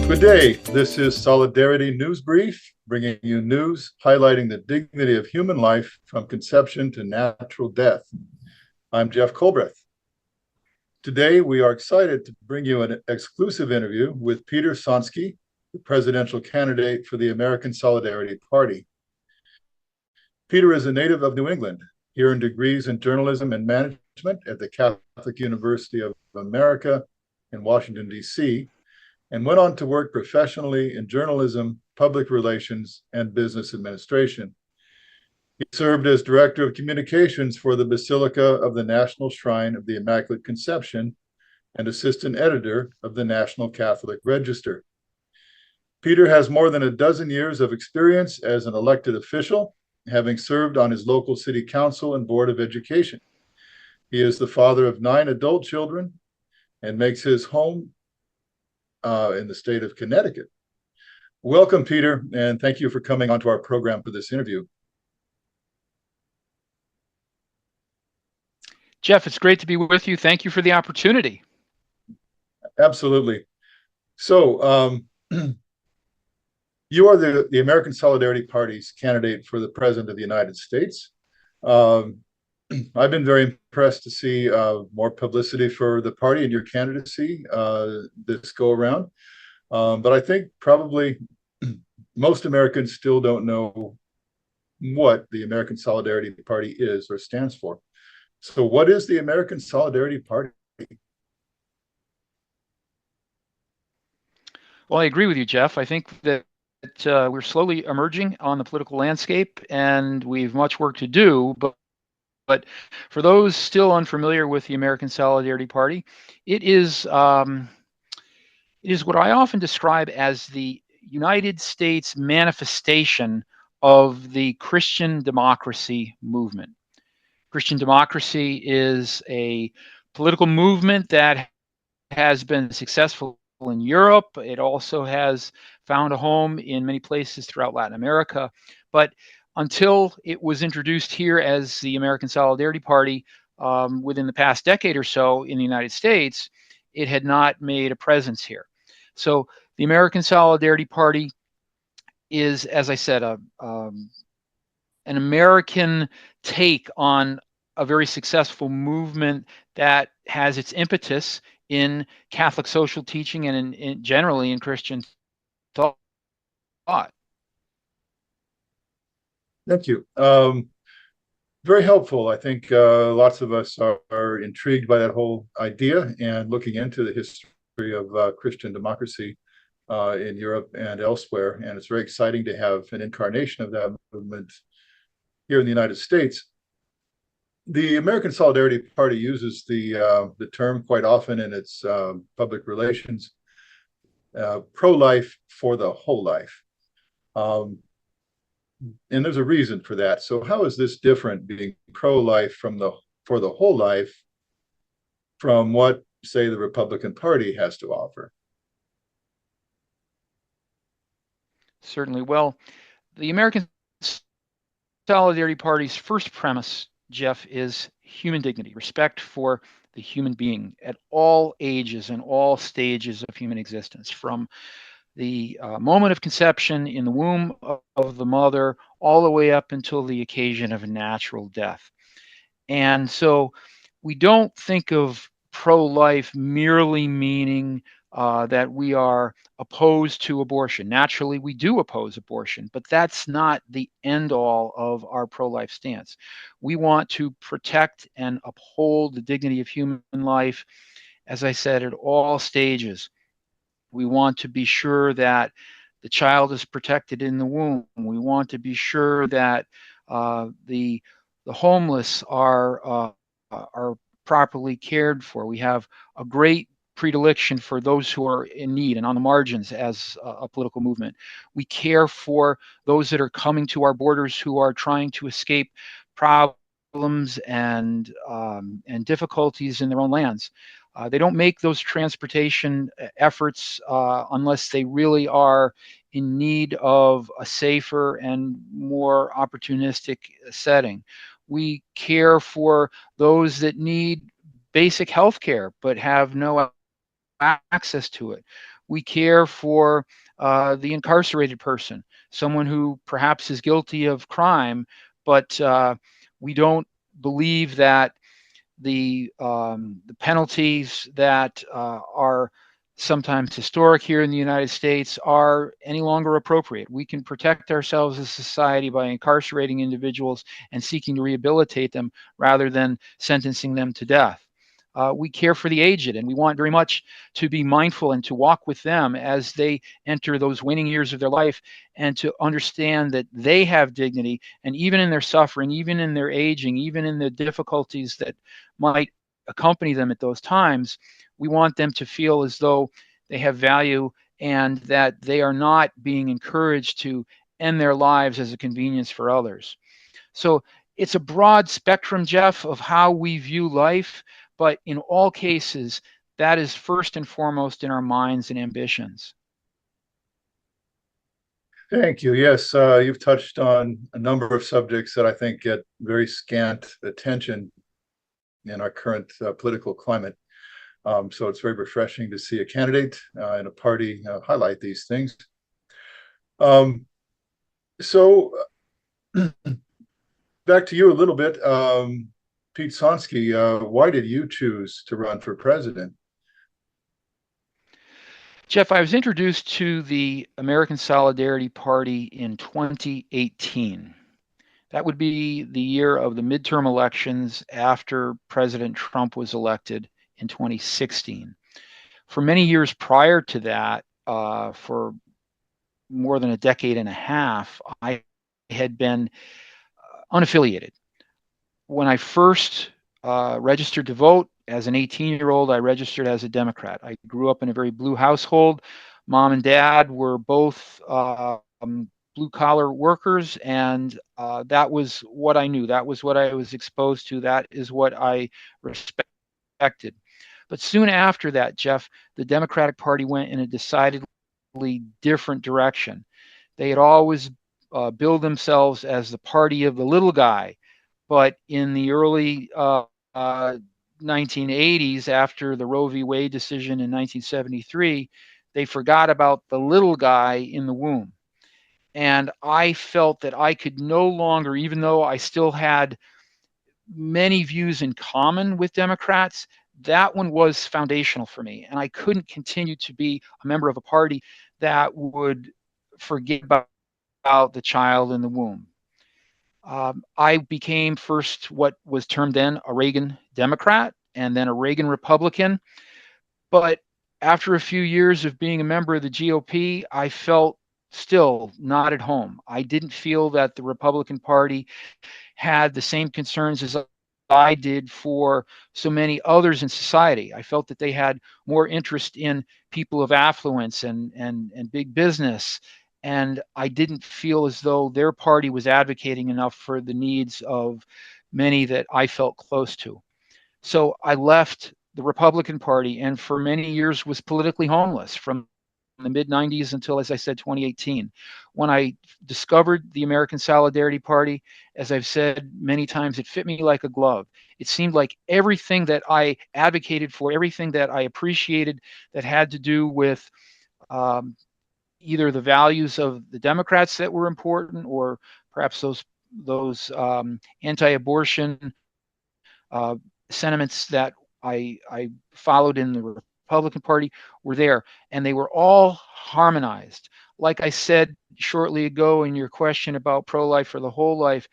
Good day. This is Solidarity News Brief, bringing you news highlighting the dignity of human life from conception to natural death. I'm Jeff Culbreath. Today, we are excited to bring you an exclusive interview with Peter Sonski, the presidential candidate for the American Solidarity Party. Peter is a native of New England. He earned degrees in journalism and management at the Catholic University of America in Washington, D.C., and went on to work professionally in journalism, public relations, and business administration. He served as Director of Communications for the Basilica of the National Shrine of the Immaculate Conception and Assistant Editor of the National Catholic Register. Peter has more than a dozen years of experience as an elected official, having served on his local city council and board of education. He is the father of 9 adult children and makes his home in the state of Connecticut. Welcome, Peter, and thank you for coming onto our program for this interview. Jeff, it's great to be with you. Thank you for the opportunity. Absolutely. So, you are the American Solidarity Party's candidate for the President of the United States. I've been very impressed to see more publicity for the party and your candidacy this go around. But I think probably most Americans still don't know what the American Solidarity Party is or stands for. So what is the American Solidarity Party? Well, I agree with you, Jeff. I think that we're slowly emerging on the political landscape, and we've much work to do. But for those still unfamiliar with the American Solidarity Party, it is what I often describe as the United States manifestation of the Christian democracy movement. Christian democracy is a political movement that has been successful in Europe. It also has found a home in many places throughout Latin America. But until it was introduced here as the American Solidarity Party within the past decade or so in the United States, it had not made a presence here. So the American Solidarity Party is, as I said, an American take on a very successful movement that has its impetus in Catholic social teaching and in generally in Christian thought. Thank you. Very helpful. I think lots of us are intrigued by that whole idea and looking into the history of Christian democracy in Europe and elsewhere. And it's very exciting to have an incarnation of that movement here in the United States. The American Solidarity Party uses the term quite often in its public relations, pro-life for the whole life. And there's a reason for that. So how is this different, being pro-life for the whole life, from what, say, the Republican Party has to offer? Certainly. Well, the American Solidarity Party's first premise, Jeff, is human dignity, respect for the human being at all ages and all stages of human existence, from the moment of conception in the womb of the mother all the way up until the occasion of natural death. And so we don't think of pro-life merely meaning that we are opposed to abortion. Naturally, we do oppose abortion, but that's not the end all of our pro-life stance. We want to protect and uphold the dignity of human life, as I said, at all stages. We want to be sure that the child is protected in the womb. We want to be sure that the homeless are properly cared for. We have a great predilection for those who are in need and on the margins as a political movement. We care for those that are coming to our borders who are trying to escape problems and difficulties in their own lands. They don't make those transportation efforts unless they really are in need of a safer and more opportunistic setting. We care for those that need basic health care but have no access to it. We care for the incarcerated person, someone who perhaps is guilty of crime, but we don't believe that the penalties that are sometimes historic here in the United States are any longer appropriate. We can protect ourselves as a society by incarcerating individuals and seeking to rehabilitate them rather than sentencing them to death. We care for the aged, and we want very much to be mindful and to walk with them as they enter those waning years of their life, and to understand that they have dignity, and even in their suffering, even in their aging, even in the difficulties that might accompany them at those times, we want them to feel as though they have value and that they are not being encouraged to end their lives as a convenience for others. So it's a broad spectrum, Jeff, of how we view life, but in all cases, that is first and foremost in our minds and ambitions. Thank you. Yes, you've touched on a number of subjects that I think get very scant attention in our current political climate. So it's very refreshing to see a candidate and a party highlight these things. Um, so back to you a little bit. Pete Sonski, why did you choose to run for president? Jeff, I was introduced to the American Solidarity Party in 2018. That would be the year of the midterm elections after President Trump was elected in 2016. For many years prior to that, for more than a decade and a half, I had been unaffiliated. When I first registered to vote as an 18-year-old, I registered as a Democrat. I grew up in a very blue household. Mom and dad were both blue collar workers, and that was what I knew. That was what I was exposed to. That is what I respected. But soon after that, Jeff, the Democratic Party went in a decidedly different direction. They had always billed themselves as the party of the little guy, but in the early 1980s, after the Roe v. Wade decision in 1973, they forgot about the little guy in the womb. And I felt that I could no longer, even though I still had many views in common with Democrats, that one was foundational for me. And I couldn't continue to be a member of a party that would forget about the child in the womb. I became first what was termed then a Reagan Democrat and then a Reagan Republican. But after a few years of being a member of the GOP, I felt still not at home. I didn't feel that the Republican Party had the same concerns as I did for so many others in society. I felt that they had more interest in people of affluence and big business. And I didn't feel as though their party was advocating enough for the needs of many that I felt close to. So I left the Republican Party and for many years was politically homeless from the mid 90s until, as I said, 2018. When I discovered the American Solidarity Party, as I've said many times, it fit me like a glove. It seemed like everything that I advocated for, everything that I appreciated that had to do with either the values of the Democrats that were important or perhaps those anti-abortion uh, sentiments that I followed in the Republican Party were there, and they were all harmonized. Like I said shortly ago in your question about pro-life or the whole life,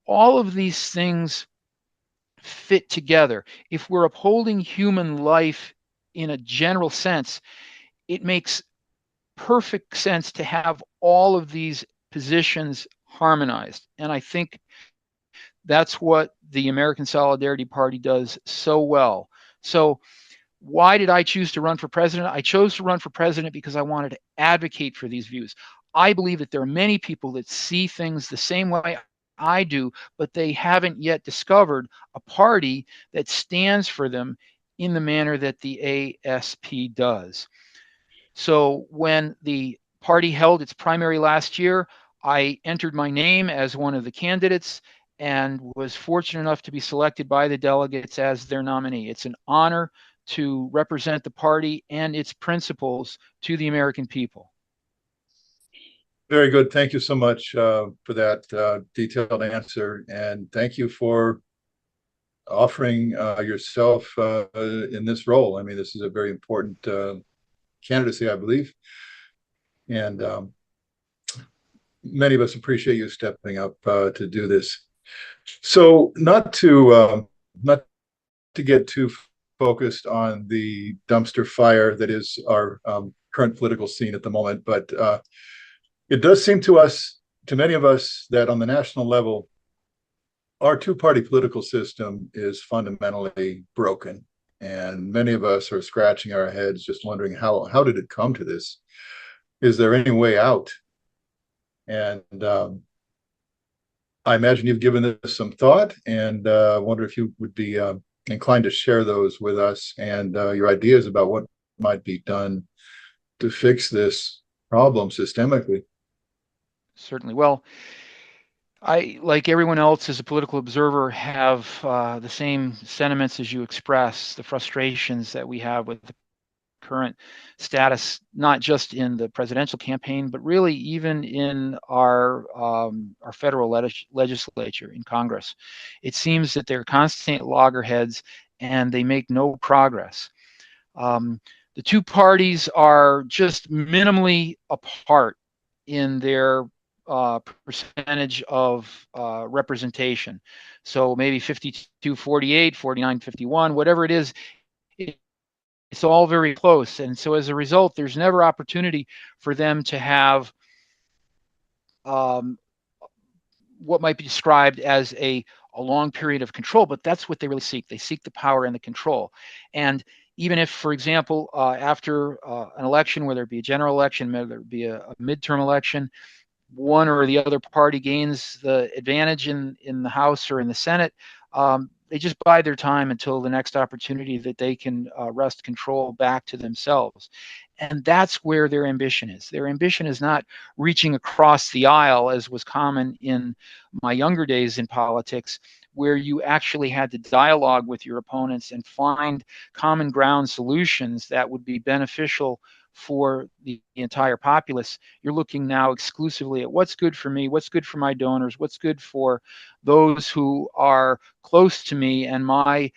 all of these things fit together. If we're upholding human life in a general sense, it makes perfect sense to have all of these positions harmonized. And I think that's what the American Solidarity Party does so well. So, why did I choose to run for president? I chose to run for president because I wanted to advocate for these views. I believe that there are many people that see things the same way I do, but they haven't yet discovered a party that stands for them in the manner that the ASP does. So when the party held its primary last year, I entered my name as one of the candidates and was fortunate enough to be selected by the delegates as their nominee. It's an honor to represent the party and its principles to the American people. Very good. Thank you so much for that detailed answer. And thank you for offering yourself in this role. I mean, this is a very important candidacy, I believe. And many of us appreciate you stepping up to do this. So, not to get too focused on the dumpster fire that is our current political scene at the moment, but it does seem to us, to many of us, that on the national level, our two-party political system is fundamentally broken, and many of us are scratching our heads, just wondering how did it come to this? Is there any way out? And I imagine you've given this some thought, and I wonder if you would be inclined to share those with us and your ideas about what might be done to fix this problem systemically. Certainly. Well, I, like everyone else as a political observer, have the same sentiments as you express, the frustrations that we have with the current status, not just in the presidential campaign, but really even in our federal legislature in Congress. It seems that they're constant loggerheads and they make no progress. The two parties are just minimally apart in their percentage of representation. So maybe 52-48, 49-51, whatever it is, it's all very close. And so as a result, there's never opportunity for them to have um, what might be described as a long period of control, but that's what they really seek. They seek the power and the control. And even if, for example, after an election, whether it be a general election, whether it be a midterm election, one or the other party gains the advantage in the House or in the Senate, they just bide their time until the next opportunity that they can wrest control back to themselves. And that's where their ambition is. Their ambition is not reaching across the aisle, as was common in my younger days in politics, where you actually had to dialogue with your opponents and find common ground solutions that would be beneficial for the entire populace. You're looking now exclusively at what's good for me, what's good for my donors, what's good for those who are close to me and my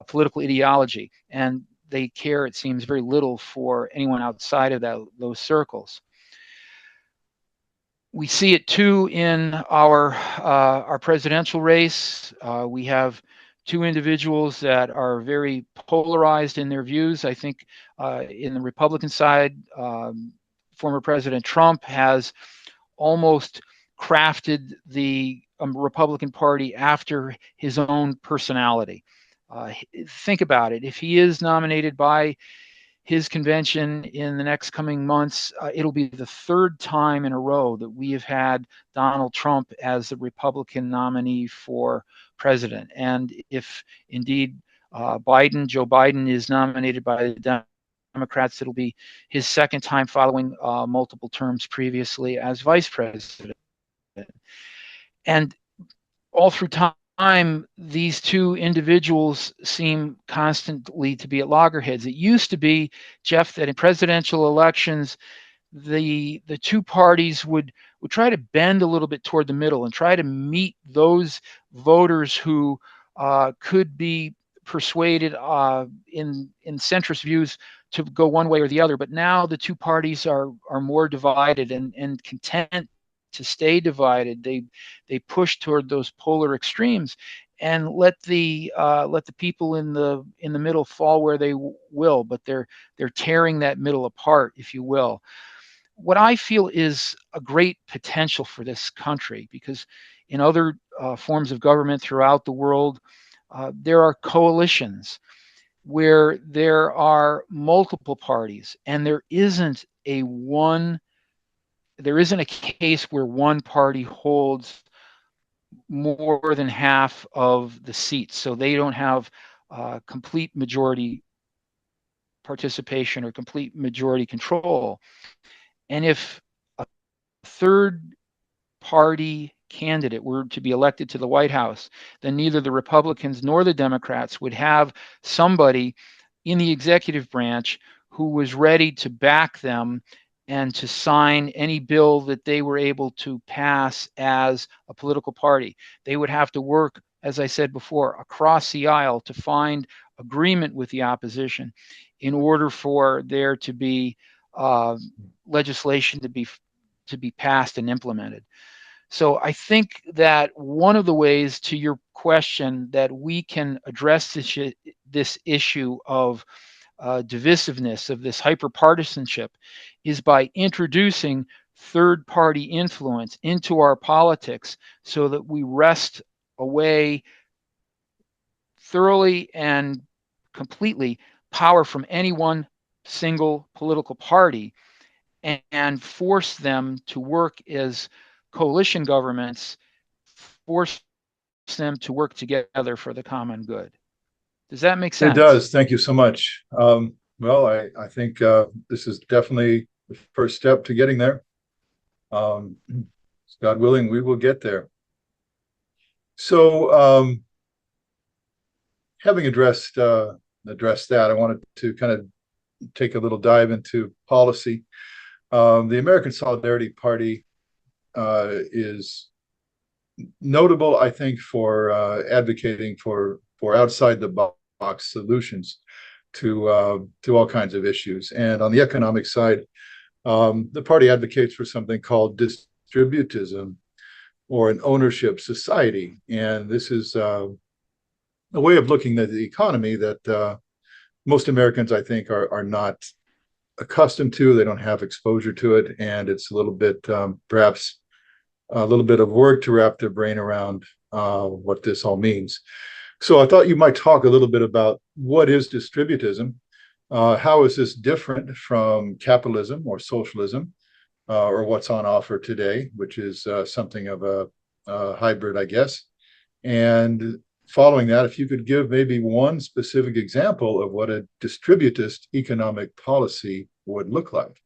political ideology. And they care, it seems, very little for anyone outside of those circles. We see it too in our presidential race. We have two individuals that are very polarized in their views. I think in the Republican side, former President Trump has almost crafted the Republican Party after his own personality. Think about it. If he is nominated by his convention in the next coming months, it'll be the third time in a row that we have had Donald Trump as the Republican nominee for president. And if indeed Joe Biden is nominated by the Democrats, it'll be his second time following multiple terms previously as vice president. And all through time, these two individuals seem constantly to be at loggerheads. It used to be, Jeff, that in presidential elections, the two parties would try to bend a little bit toward the middle and try to meet those voters who could be persuaded in centrist views to go one way or the other. But now the two parties are more divided and content to stay divided. They push toward those polar extremes and let the people in the middle fall where they will. But they're tearing that middle apart, if you will. What I feel is a great potential for this country, because in other forms of government throughout the world, there are coalitions where there are multiple parties, and there isn't a case where one party holds more than half of the seats, so they don't have complete majority participation or complete majority control. And if a third party candidate were to be elected to the White House, then neither the Republicans nor the Democrats would have somebody in the executive branch who was ready to back them and to sign any bill that they were able to pass as a political party. They would have to work, as I said before, across the aisle to find agreement with the opposition in order for there to be legislation to be passed and implemented. So I think that one of the ways, to your question, that we can address this issue of divisiveness, of this hyperpartisanship, is by introducing third-party influence into our politics so that we wrest away thoroughly and completely power from any one single political party and force them to work as coalition governments, force them to work together for the common good. Does that make It sense? does. Thank you so much. Well, I think this is definitely the first step to getting there. Um, God willing, we will get there. So, having addressed that, I wanted to kind of take a little dive into policy. The American Solidarity Party is notable, I think, for advocating for outside the box solutions to all kinds of issues. And on the economic side, the party advocates for something called distributism, or an ownership society. And this is a way of looking at the economy that most Americans, I think, are not accustomed to. They don't have exposure to it, and it's a little bit, perhaps, a little bit of work to wrap their brain around what this all means. So I thought you might talk a little bit about what is distributism. How is this different from capitalism or socialism, or what's on offer today, which is something of a hybrid, I guess. And following that, if you could give maybe one specific example of what a distributist economic policy would look like.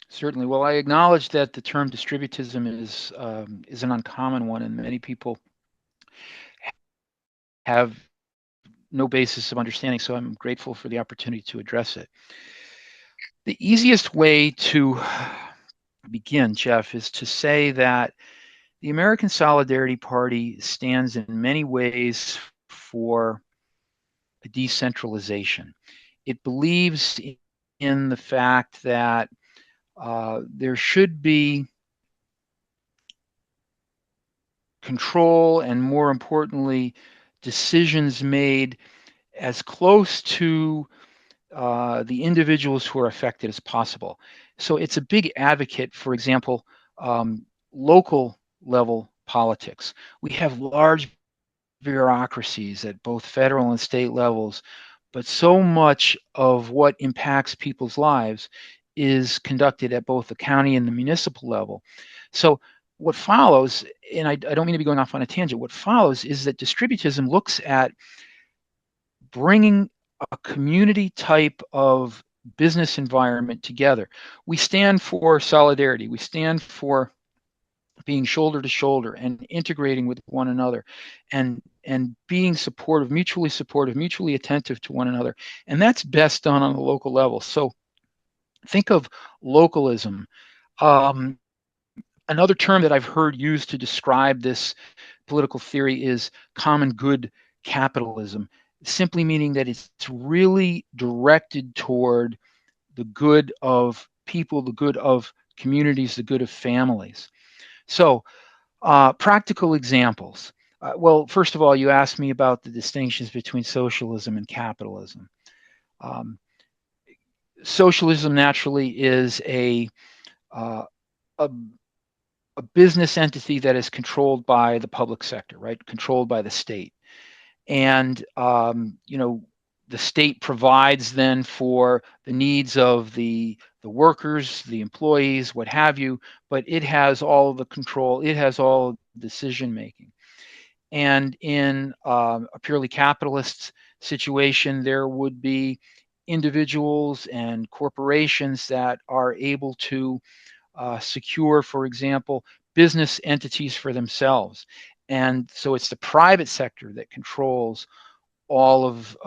Certainly. Well, I acknowledge that the term distributism is an uncommon one, and many people have no basis of understanding. So I'm grateful for the opportunity to address it. The easiest way to begin, Jeff, is to say that the American Solidarity Party stands in many ways for a decentralization. It believes in the fact that there should be control and, more importantly, decisions made as close to the individuals who are affected as possible. So it's a big advocate, for example, local level politics. We have large bureaucracies at both federal and state levels, but so much of what impacts people's lives is conducted at both the county and the municipal level. So what follows, and I don't mean to be going off on a tangent, what follows is that distributism looks at bringing a community type of business environment together. We stand for solidarity. We stand for being shoulder to shoulder and integrating with one another and being supportive, mutually attentive to one another. And that's best done on the local level. So think of localism. Another term that I've heard used to describe this political theory is common good capitalism, simply meaning that it's really directed toward the good of people, the good of communities, the good of families. So, practical examples. Well, first of all, you asked me about the distinctions between socialism and capitalism. Um, Socialism naturally is uh, a a business entity that is controlled by the public sector, right? Controlled by the state. And, the state provides then for the needs of the workers, the employees, what have you, but it has all of the control, it has all decision making. And in a purely capitalist situation, there would be individuals and corporations that are able to secure, for example, business entities for themselves. And so it's the private sector that controls all of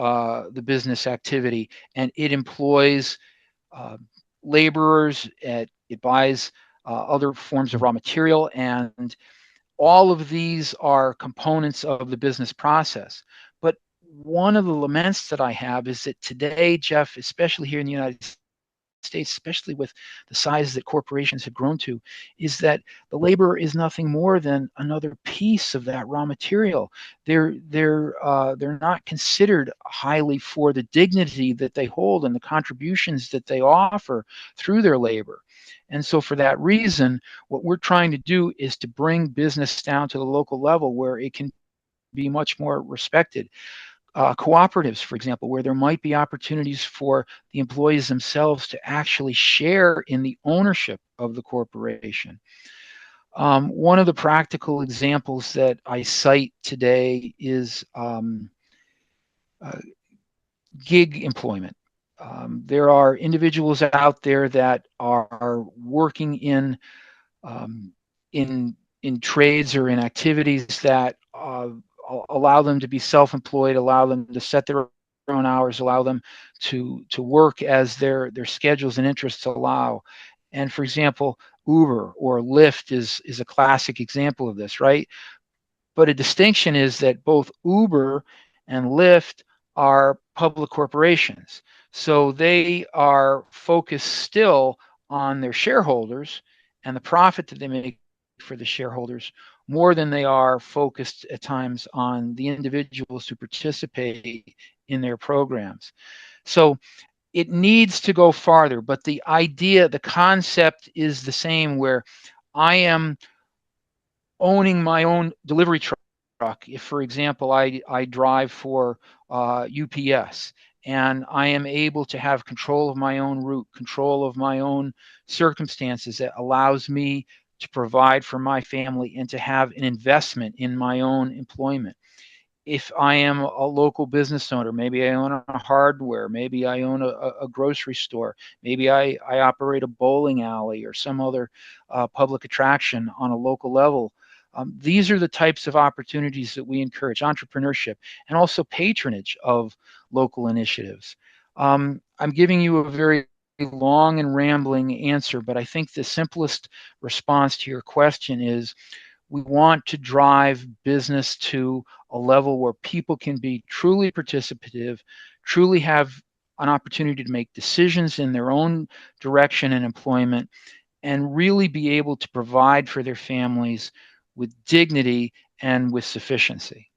the business activity, and it employs uh, laborers, it buys other forms of raw material, and all of these are components of the business process. But one of the laments that I have is that today, Jeff, especially here in the United States, especially with the size that corporations have grown to, is that the laborer is nothing more than another piece of that raw material. They're not considered highly for the dignity that they hold and the contributions that they offer through their labor. And so for that reason, what we're trying to do is to bring business down to the local level where it can be much more respected. Cooperatives, for example, where there might be opportunities for the employees themselves to actually share in the ownership of the corporation. One of the practical examples that I cite today is uh, gig employment. There are individuals out there that are working um, in in trades or in activities that allow them to be self-employed, allow them to set their own hours, allow them to work as their schedules and interests allow. And for example, Uber or Lyft is a classic example of this, right? But a distinction is that both Uber and Lyft are public corporations. So they are focused still on their shareholders and the profit that they make for the shareholders more than they are focused at times on the individuals who participate in their programs. So it needs to go farther, but the idea, the concept is the same, where I am owning my own delivery truck. If, for example, I drive for UPS, and I am able to have control of my own route, control of my own circumstances, that allows me to provide for my family and to have an investment in my own employment. If I am a local business owner, maybe I own a hardware, maybe I own a grocery store, maybe I operate a bowling alley or some other public attraction on a local level. These are the types of opportunities that we encourage: entrepreneurship and also patronage of local initiatives. I'm giving you a very long and rambling answer, but I think the simplest response to your question is we want to drive business to a level where people can be truly participative, truly have an opportunity to make decisions in their own direction and employment, and really be able to provide for their families with dignity and with sufficiency.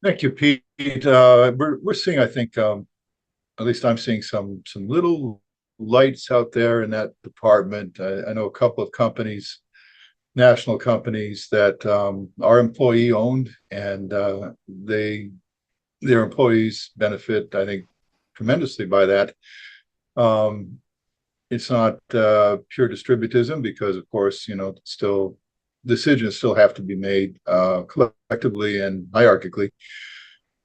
Thank you, Pete. We're seeing, I think, at least I'm seeing some little lights out there in that department. I know a couple of companies, national companies that are employee owned, and their employees benefit, I think, tremendously by that. Um, it's not pure distributism because, of course, still decisions still have to be made collectively and hierarchically.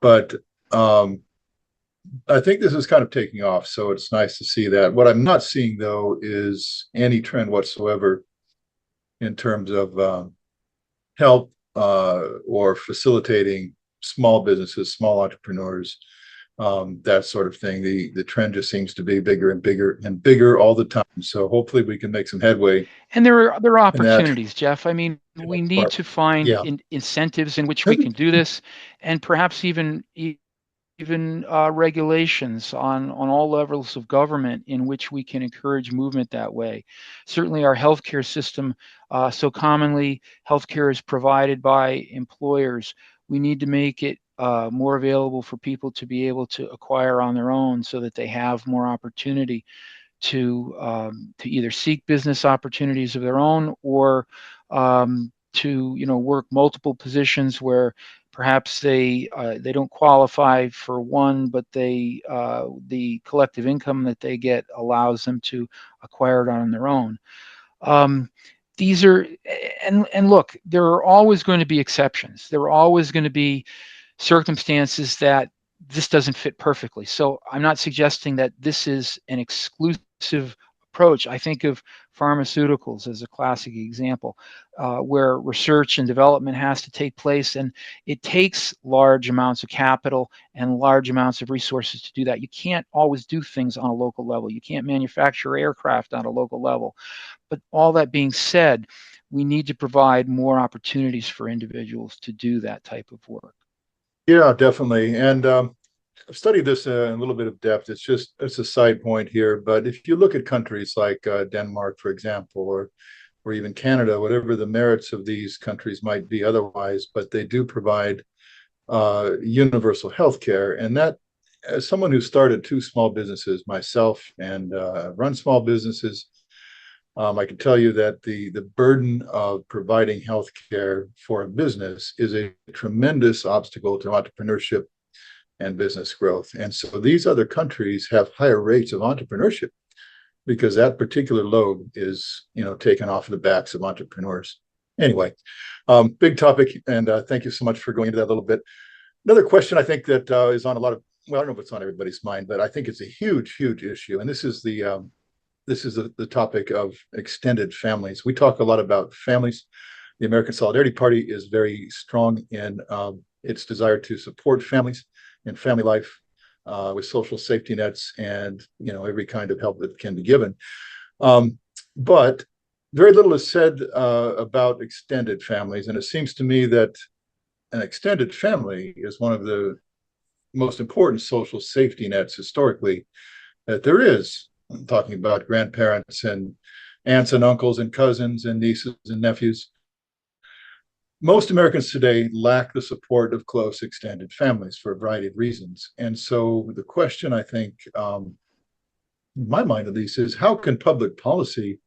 But I think this is kind of taking off, so it's nice to see that. What I'm not seeing, though, is any trend whatsoever in terms of help or facilitating small businesses, small entrepreneurs, that sort of thing. The trend just seems to be bigger and bigger and bigger all the time. So hopefully we can make some headway And there are in that opportunities, Jeff. I mean, we need to department. find Yeah. incentives in which we can do this, and perhaps even regulations on all levels of government in which we can encourage movement that way. Certainly, our healthcare system, so commonly healthcare is provided by employers. We need to make it more available for people to be able to acquire on their own, so that they have more opportunity to either seek business opportunities of their own, or to work multiple positions where perhaps they don't qualify for one, but the collective income that they get allows them to acquire it on their own. Um, these are and look, there are always going to be exceptions. There are always going to be circumstances that this doesn't fit perfectly. So I'm not suggesting that this is an exclusive approach. I think of pharmaceuticals as a classic example, where research and development has to take place, and it takes large amounts of capital and large amounts of resources to do that. You can't always do things on a local level. You can't manufacture aircraft on a local level. But all that being said, we need to provide more opportunities for individuals to do that type of work. Yeah, definitely. And I've studied this in a little bit of depth. It's a side point here, but if you look at countries like Denmark, for example, or even Canada, whatever the merits of these countries might be otherwise, but they do provide universal health care. And that, as someone who started two small businesses myself and run small businesses, I can tell you that the burden of providing health care for a business is a tremendous obstacle to entrepreneurship and business growth. And so these other countries have higher rates of entrepreneurship because that particular load is, taken off of the backs of entrepreneurs. Anyway, big topic, and thank you so much for going into that a little bit. Another question I think that is on a lot of, well, I don't know if it's on everybody's mind, but I think it's a huge, huge issue. And this is the topic of extended families. We talk a lot about families. The American Solidarity Party is very strong in its desire to support families and family life with social safety nets and every kind of help that can be given. But very little is said about extended families, and it seems to me that an extended family is one of the most important social safety nets historically that there is. I'm talking about grandparents and aunts and uncles and cousins and nieces and nephews. Most Americans today lack the support of close extended families for a variety of reasons. And so the question, I think, in my mind at least, is how can public policy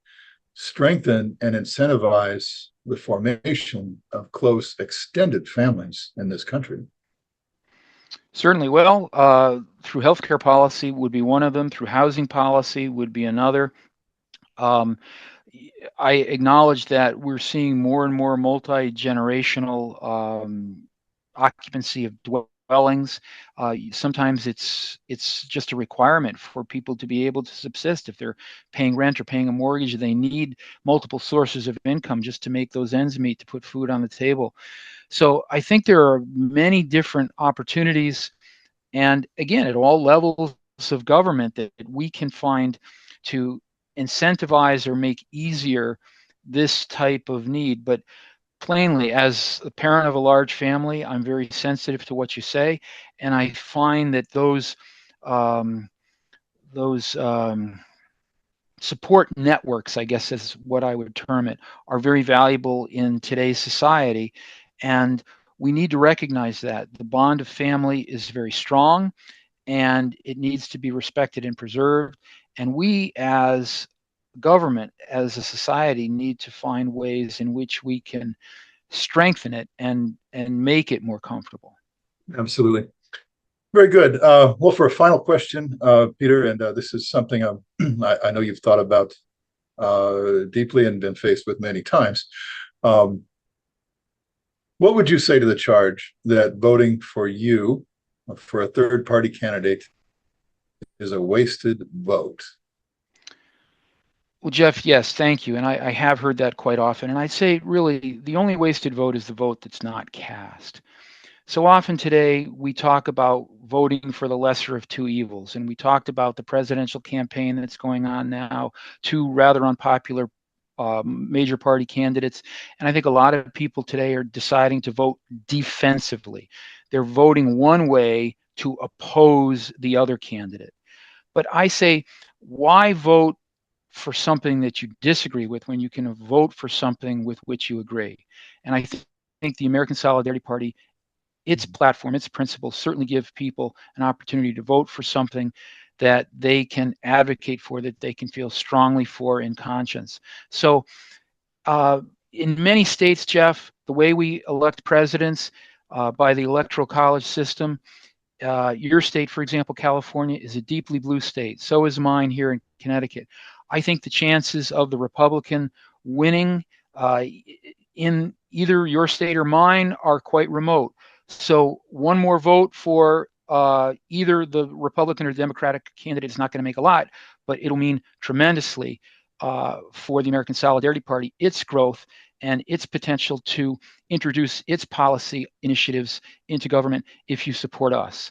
strengthen and incentivize the formation of close extended families in this country? Certainly. Well, through healthcare policy would be one of them. Through housing policy would be another. Um, I acknowledge that we're seeing more and more multi-generational occupancy of dwellings. Sometimes it's just a requirement for people to be able to subsist. If they're paying rent or paying a mortgage, they need multiple sources of income just to make those ends meet, to put food on the table. So I think there are many different opportunities, and again, at all levels of government, that we can find to incentivize or make easier this type of need. But plainly, as a parent of a large family, I'm very sensitive to what you say, and I find that those support networks, I guess is what I would term it, are very valuable in today's society. And we need to recognize that the bond of family is very strong and it needs to be respected and preserved. And we, as government, as a society, need to find ways in which we can strengthen it and make it more comfortable. Absolutely. Very good. Well, for a final question, Peter, and this is something I know you've thought about deeply and been faced with many times. Um, what would you say to the charge that voting for you, for a third party candidate, is a wasted vote? Well, Jeff, yes, thank you. And I have heard that quite often. And I'd say really the only wasted vote is the vote that's not cast. So often today, we talk about voting for the lesser of two evils. And we talked about the presidential campaign that's going on now, two rather unpopular major party candidates. And I think a lot of people today are deciding to vote defensively. They're voting one way to oppose the other candidate. But I say, why vote for something that you disagree with when you can vote for something with which you agree? And I think the American Solidarity Party, its platform, its principles certainly give people an opportunity to vote for something that they can advocate for, that they can feel strongly for in conscience. So in many states, Jeff, the way we elect presidents by the electoral college system, your state, for example, California, is a deeply blue state. So is mine here in Connecticut. I think the chances of the Republican winning in either your state or mine are quite remote. So one more vote for either the Republican or Democratic candidate is not going to make a lot, but it'll mean tremendously for the American Solidarity Party, its growth, and its potential to introduce its policy initiatives into government if you support us.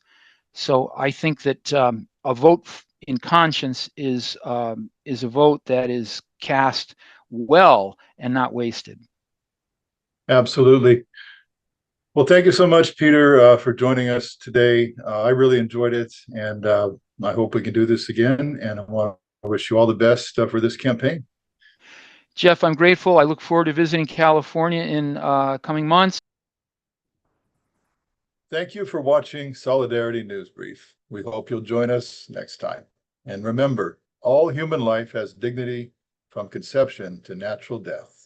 So I think that a vote in conscience is a vote that is cast well and not wasted. Absolutely. Well, thank you so much, Peter, for joining us today. I really enjoyed it, and I hope we can do this again. And I want to wish you all the best for this campaign. Jeff, I'm grateful. I look forward to visiting California in coming months. Thank you for watching Solidarity News Brief. We hope you'll join us next time. And remember, all human life has dignity from conception to natural death.